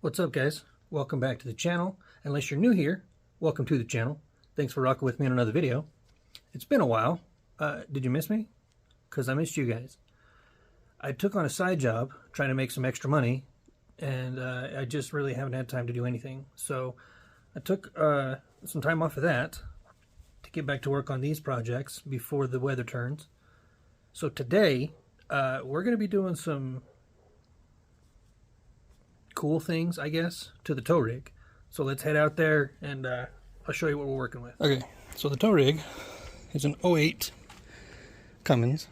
What's up, guys? Welcome back to the channel. Unless you're new here, welcome to the channel. Thanks for rocking with me on another video. It's been a while. Did you miss me? Because I missed you guys. I took on a side job trying to make some extra money, and I just really haven't had time to do anything. So I took some time off of that to get back to work on these projects before the weather turns. So today, we're going to be doing some cool things, I guess, to the tow rig. So let's head out there and I'll show you what we're working with. Okay, so the tow rig is an 08 Cummins.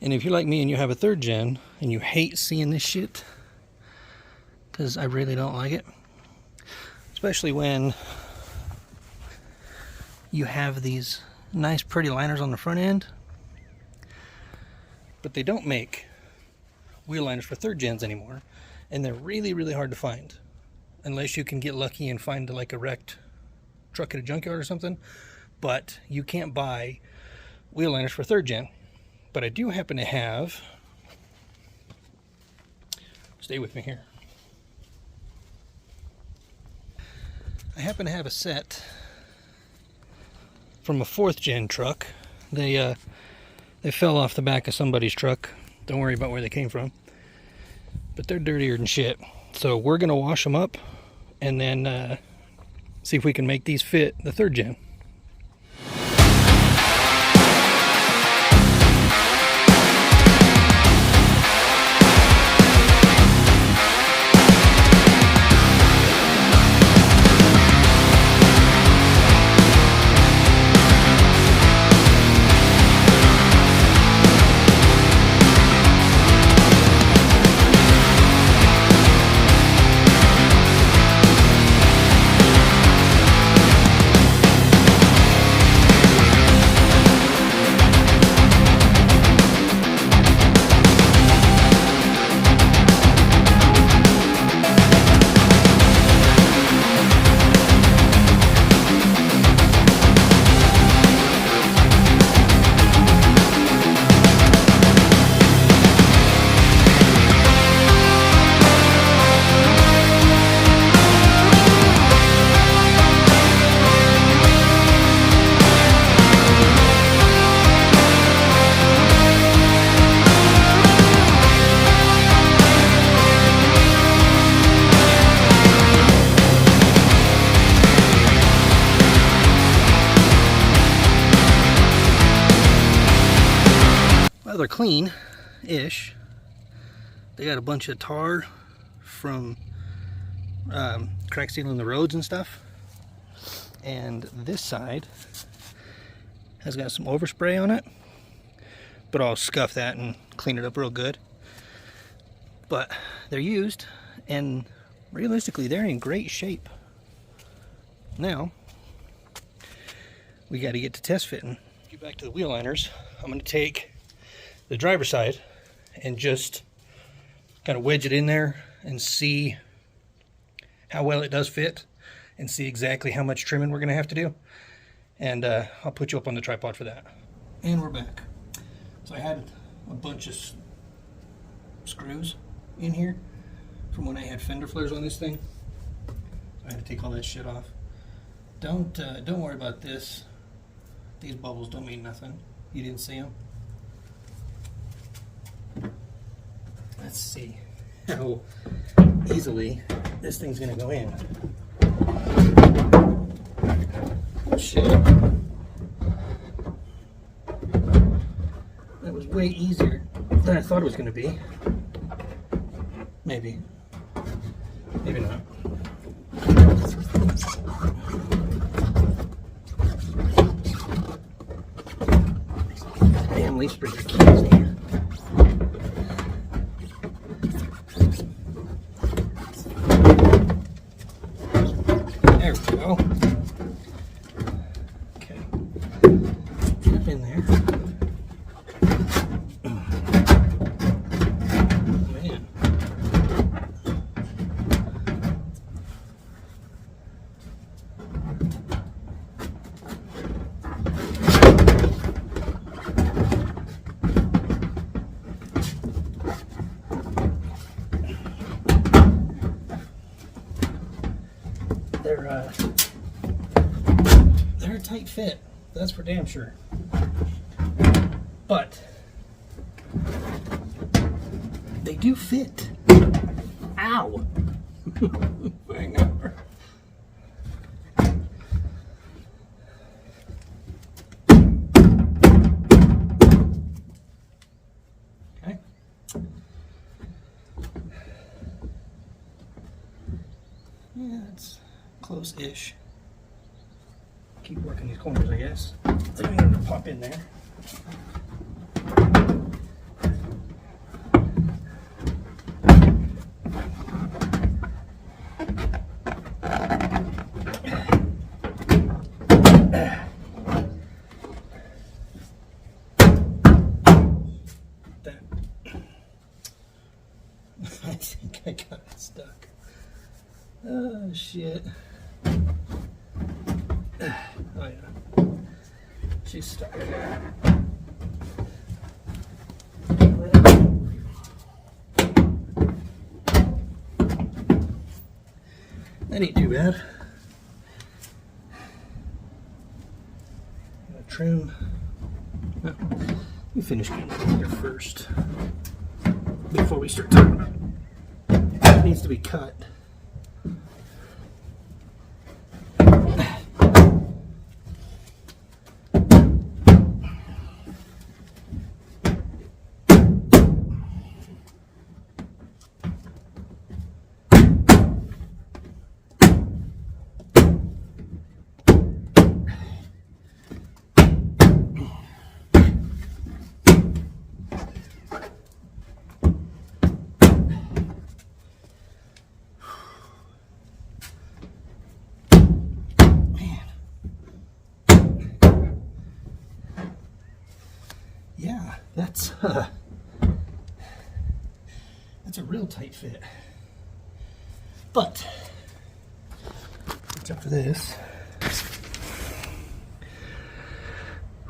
And if you're like me and you have a 3rd gen and you hate seeing this shit, because I really don't like it, especially when you have these nice pretty liners on the front end, but they don't make wheel liners for 3rd gens anymore. And they're really, really hard to find. Unless you can get lucky and find like a wrecked truck at a junkyard or something. But you can't buy wheel liners for 3rd gen. But I do happen to have, stay with me here. I happen to have a set from a 4th gen truck. They fell off the back of somebody's truck. Don't worry about where they came from. But they're dirtier than shit. So we're going to wash them up and then see if we can make these fit the 3rd gen. Well, they're clean-ish. They got a bunch of tar from crack sealing the roads and stuff. And this side has got some overspray on it. But I'll scuff that and clean it up real good. But they're used, and realistically, they're in great shape. Now, we got to get to test fitting. Get back to the wheel liners. I'm going to take the driver's side and just kind of wedge it in there and see how well it does fit and see exactly how much trimming we're going to have to do. And I'll put you up on the tripod for that. And we're back. So I had a bunch of screws in here from when I had fender flares on this thing. I had to take all that shit off. Don't worry about this. These bubbles don't mean nothing. You didn't see them. Let's see how easily this thing's gonna go in. Shit. That was way easier than I thought it was gonna be. Maybe. Maybe not. Damn, leaf spreader keys in here. There we go. Okay. Up in there. Man. they're a tight fit. That's for damn sure. But they do fit. Ow! Hang on. Okay. Yeah, it's close-ish. Keep working these corners, I guess. I'm going to pop in there. I think I got it stuck. Oh, shit. Oh, yeah. She's stuck. That ain't too bad. I'm gonna trim. No, let me finish getting it here first before we start talking about it. It needs to be cut. Yeah, that's a real tight fit. But after this,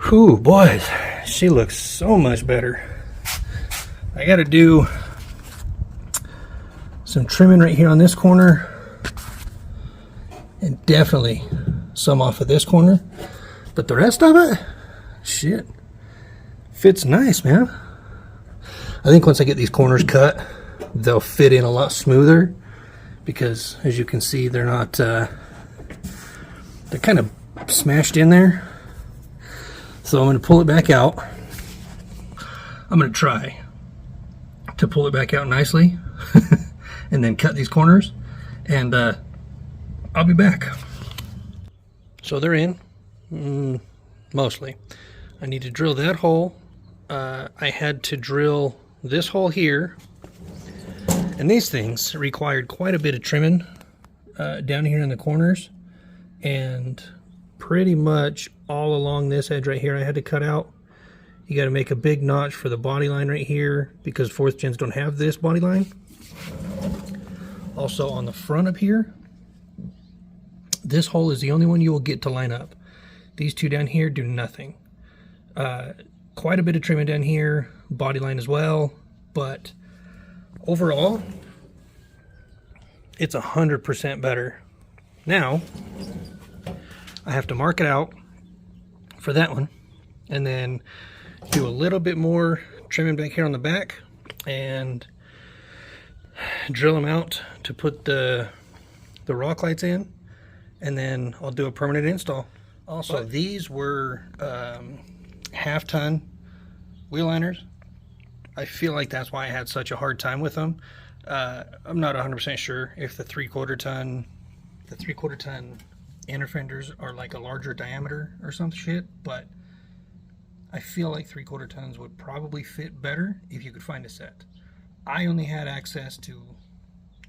whew, boys, she looks so much better. I got to do some trimming right here on this corner, and definitely some off of this corner. But the rest of it, shit, fits nice, man. I think once I get these corners cut, they'll fit in a lot smoother, because as you can see, they're not, they're kind of smashed in there. So I'm going to pull it back out. I'm going to try to pull it back out nicely and then cut these corners, and I'll be back. So they're in, mostly. I need to drill that hole. I had to drill this hole here, and these things required quite a bit of trimming down here in the corners, and pretty much all along this edge right here I had to cut out. You got to make a big notch for the body line right here, because 4th gens don't have this body line. Also on the front up here, this hole is the only one you will get to line up. These two down here do nothing. Quite a bit of trimming down here, body line as well, but overall, it's 100% better. Now, I have to mark it out for that one, and then do a little bit more trimming back here on the back, and drill them out to put the rock lights in, and then I'll do a permanent install. Also, these were half-ton wheel liners. I feel like that's why I had such a hard time with them. I'm not 100% sure if the 3/4 ton inner fenders are like a larger diameter or some shit, but I feel like 3/4 tons would probably fit better if you could find a set. I only had access to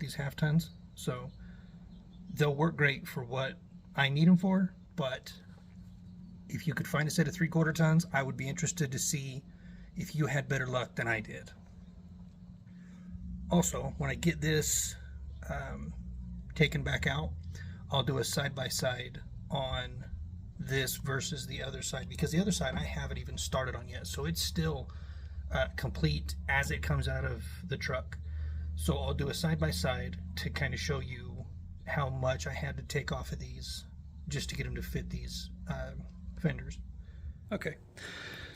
these half tons, so they'll work great for what I need them for, but if you could find a set of 3/4 tons, I would be interested to see if you had better luck than I did. Also, when I get this taken back out, I'll do a side-by-side on this versus the other side, because the other side I haven't even started on yet, so it's still complete as it comes out of the truck. So I'll do a side-by-side to kind of show you how much I had to take off of these just to get them to fit these fenders. Okay,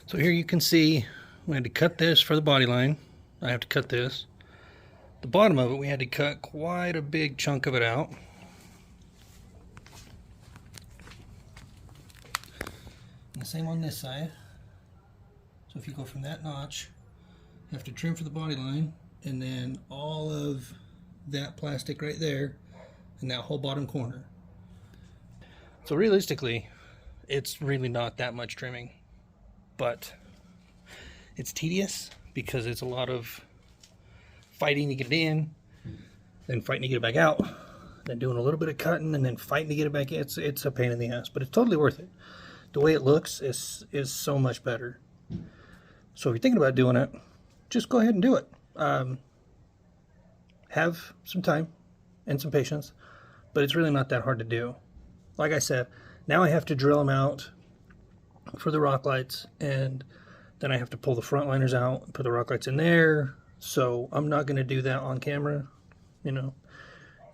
so here you can see we had to cut this for the body line. I have to cut this. The bottom of it, we had to cut quite a big chunk of it out. And the same on this side. So if you go from that notch, you have to trim for the body line, and then all of that plastic right there, and that whole bottom corner. So realistically, it's really not that much trimming, but it's tedious because it's a lot of fighting to get it in, then fighting to get it back out, then doing a little bit of cutting, and then fighting to get it back in. It's a pain in the ass, but it's totally worth it. The way it looks is so much better. So if you're thinking about doing it, just go ahead and do it. Have some time and some patience, but it's really not that hard to do. Like I said, now I have to drill them out for the rock lights, and then I have to pull the front liners out and put the rock lights in there. So I'm not going to do that on camera. You know,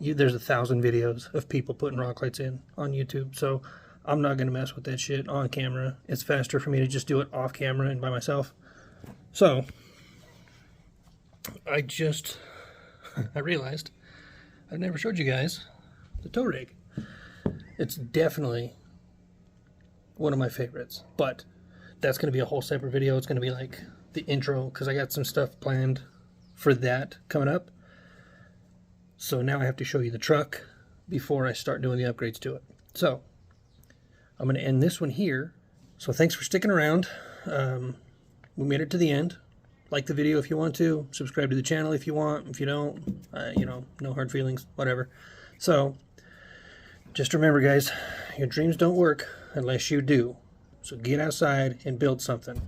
there's 1,000 videos of people putting rock lights in on YouTube, so I'm not going to mess with that shit on camera. It's faster for me to just do it off camera and by myself. So I realized I've never showed you guys the tow rig. It's definitely one of my favorites, but that's going to be a whole separate video. It's going to be like the intro, because I got some stuff planned for that coming up. So now I have to show you the truck before I start doing the upgrades to it. So I'm going to end this one here. So thanks for sticking around. We made it to the end. Like the video if you want to. Subscribe to the channel if you want. If you don't, you know, no hard feelings, whatever. So just remember, guys, your dreams don't work unless you do. So get outside and build something.